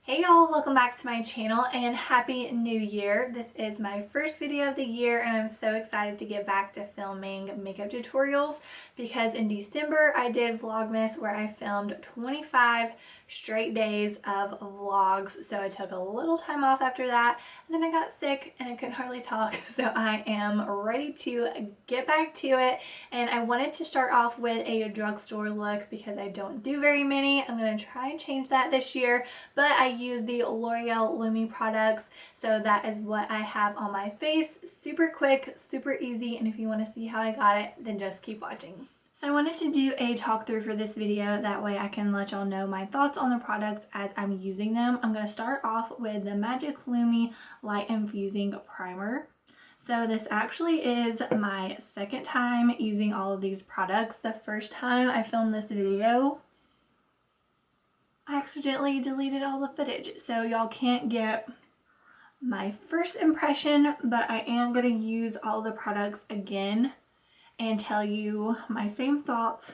Hey y'all, welcome back to my channel and happy new year. This is my first video of the year and I'm so excited to get back to filming makeup tutorials because in December I did Vlogmas where I filmed 25 straight days of vlogs. So I took a little time off after that and then I got sick and I couldn't hardly talk. So I am ready to get back to it, and I wanted to start off with a drugstore look because I don't do very many. I'm going to try and change that this year, but I use the L'Oreal Lumi products, so that is what I have on my face. Super quick, super easy, and if you want to see how I got it, then just keep watching. So I wanted to do a talk through for this video, that way I can let y'all know my thoughts on the products as I'm using them. I'm going to start off with the Magic Lumi Light Infusing Primer. So this actually is my second time using all of these products. The first time I filmed this video, I accidentally deleted all the footage, so y'all can't get my first impression, but I am going to use all the products again and tell you my same thoughts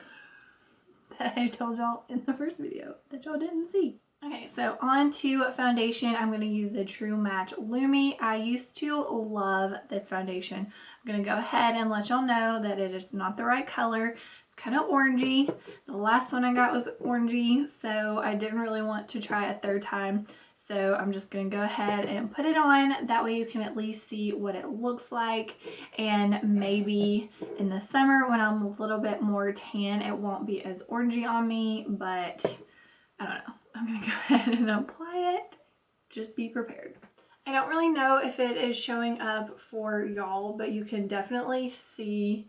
that I told y'all in the first video that y'all didn't see. Okay, so on to foundation. I'm going to use the True Match Lumi. I used to love this foundation. I'm going to go ahead and let y'all know that it is not the right color. Kind of orangey. The last one I got was orangey, so I didn't really want to try a third time. So I'm just going to go ahead and put it on. That way you can at least see what it looks like. And maybe in the summer when I'm a little bit more tan, it won't be as orangey on me, but I don't know. I'm going to go ahead and apply it. Just be prepared. I don't really know if it is showing up for y'all, but you can definitely see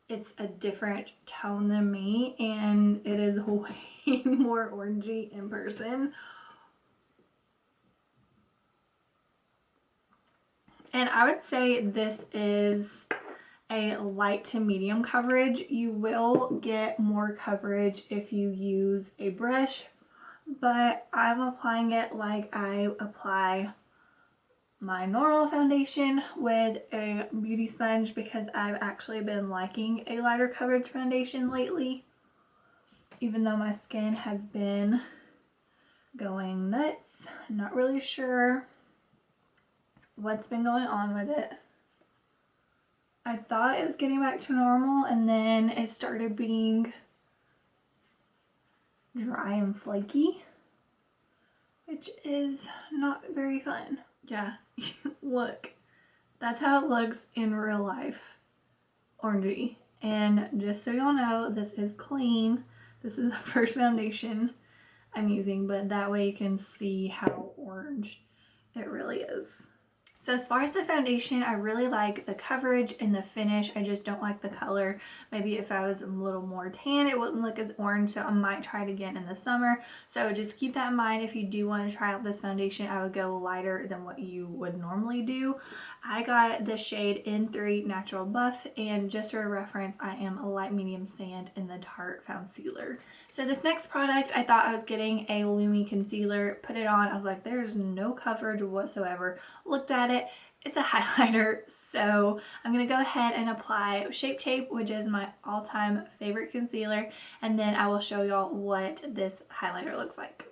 it's a different tone than me, and it is way more orangey in person. And I would say this is a light to medium coverage. You will get more coverage if you use a brush, but I'm applying it like I apply my normal foundation with a beauty sponge because I've actually been liking a lighter coverage foundation lately, even though my skin has been going nuts. I'm not really sure what's been going on with it. I thought it was getting back to normal and then it started being dry and flaky, which is not very fun. Yeah, look, that's how it looks in real life, orangey. And just so y'all know, this is clean. This is the first foundation I'm using, but that way you can see how orange it really is. So as far as the foundation, I really like the coverage and the finish. I just don't like the color. Maybe if I was a little more tan, it wouldn't look as orange, so I might try it again in the summer. So just keep that in mind. If you do want to try out this foundation, I would go lighter than what you would normally do. I got the shade N3 Natural Buff, and just for reference, I am a light medium sand in the Tarte Concealer. So this next product, I thought I was getting a Lumi concealer. Put it on, I was like, there's no coverage whatsoever. Looked at it. It's a highlighter, so I'm going to go ahead and apply Shape Tape, which is my all-time favorite concealer, and then I will show y'all what this highlighter looks like.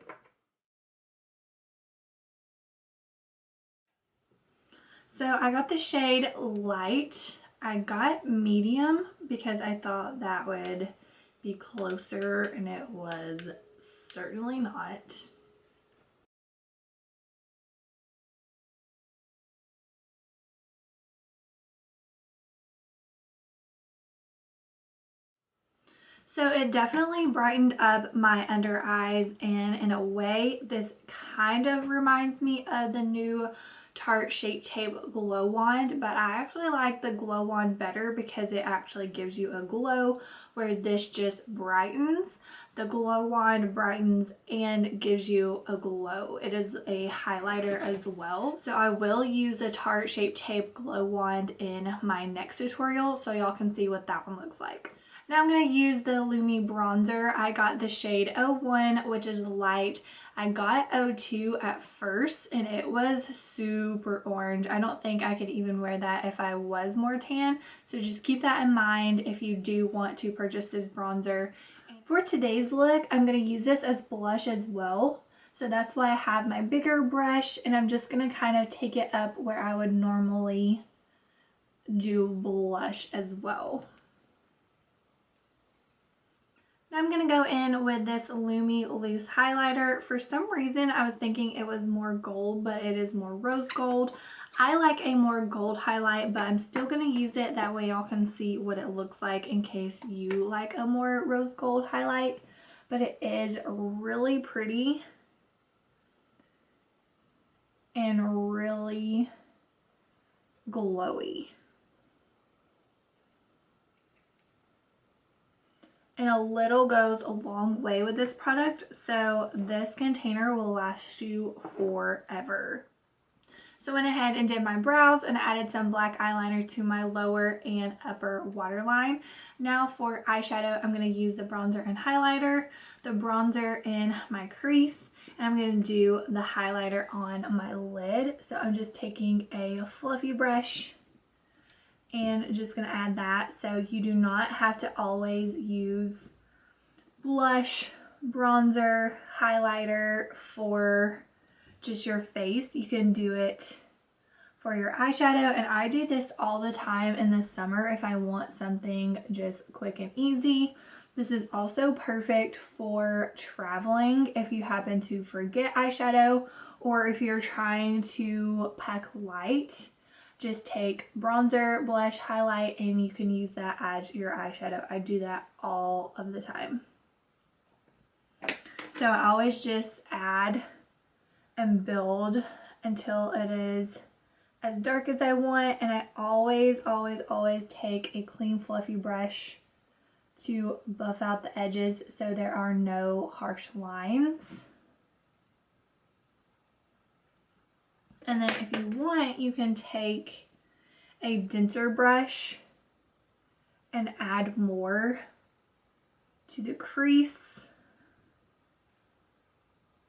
So I got the shade Light. I got Medium because I thought that would be closer, and it was certainly not. So it definitely brightened up my under eyes, and in a way this kind of reminds me of the new Tarte Shape Tape Glow Wand, but I actually like the Glow Wand better because it actually gives you a glow, where this just brightens. The Glow Wand brightens and gives you a glow. It is a highlighter as well. So I will use the Tarte Shape Tape Glow Wand in my next tutorial so y'all can see what that one looks like. Now I'm going to use the Lumi bronzer. I got the shade 01, which is light. I got 02 at first and it was super orange. I don't think I could even wear that if I was more tan. So just keep that in mind if you do want to purchase this bronzer. For today's look, I'm going to use this as blush as well. So that's why I have my bigger brush, and I'm just going to kind of take it up where I would normally do blush as well. Now I'm going to go in with this Lumi loose highlighter. For some reason I was thinking it was more gold, but it is more rose gold. I like a more gold highlight, but I'm still going to use it. That way y'all can see what it looks like in case you like a more rose gold highlight. But it is really pretty and really glowy. And a little goes a long way with this product, so this container will last you forever. So I went ahead and did my brows and added some black eyeliner to my lower and upper waterline. Now for eyeshadow, I'm going to use the bronzer and highlighter, the bronzer in my crease, and I'm going to do the highlighter on my lid. So I'm just taking a fluffy brush and just going to add that. So you do not have to always use blush, bronzer, highlighter for just your face. You can do it for your eyeshadow, and I do this all the time in the summer if I want something just quick and easy. This is also perfect for traveling if you happen to forget eyeshadow, or if you're trying to pack light. Just take bronzer, blush, highlight, and you can use that as your eyeshadow. I do that all of the time. So I always just add and build until it is as dark as I want, and I always take a clean fluffy brush to buff out the edges so there are no harsh lines. And then if you want, you can take a denser brush and add more to the crease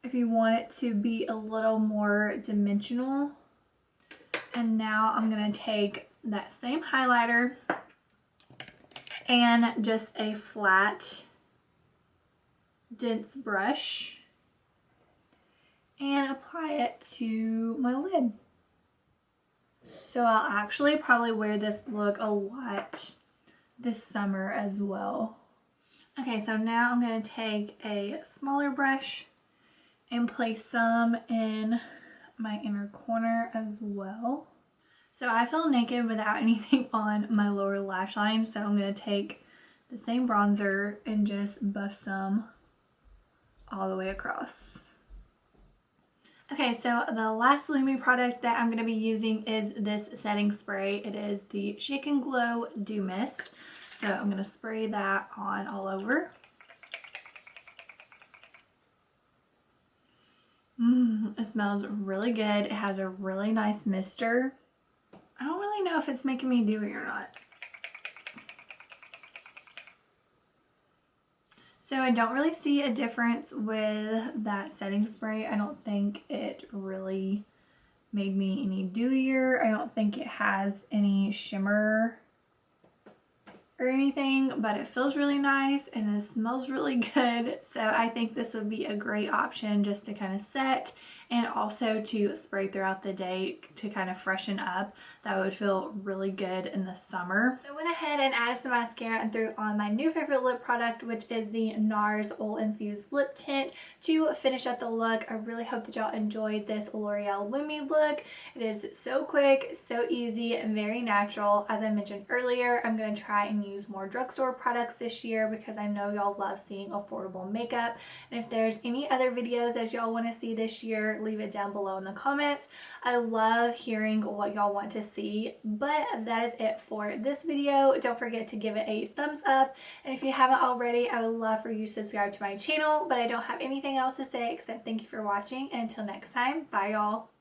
if you want it to be a little more dimensional. And now I'm going to take that same highlighter and just a flat dense brush and apply it to my lid. So I'll actually probably wear this look a lot this summer as well. Okay, so now I'm going to take a smaller brush and place some in my inner corner as well. So I feel naked without anything on my lower lash line, so I'm going to take the same bronzer and just buff some all the way across. Okay, so the last Lumi product that I'm going to be using is this setting spray. It is the Shake and Glow Dew Mist. So I'm going to spray that on all over. It smells really good. It has a really nice mister. I don't really know if it's making me dewy or not. So I don't really see a difference with that setting spray. I don't think it really made me any dewier. I don't think it has any shimmer or anything, but it feels really nice and it smells really good. So I think this would be a great option just to kind of set and also to spray throughout the day to kind of freshen up. That would feel really good in the summer. So I went ahead and added some mascara and threw on my new favorite lip product, which is the NARS Oil Infused Lip Tint to finish up the look. I really hope that y'all enjoyed this L'Oreal Lumi look. It is so quick, so easy, and very natural. As I mentioned earlier, I'm going to try and use more drugstore products this year because I know y'all love seeing affordable makeup. And if there's any other videos that y'all want to see this year, leave it down below in the comments. I love hearing what y'all want to see, but that is it for this video. Don't forget to give it a thumbs up, and if you haven't already, I would love for you to subscribe to my channel. But I don't have anything else to say except thank you for watching, and until next time, bye y'all.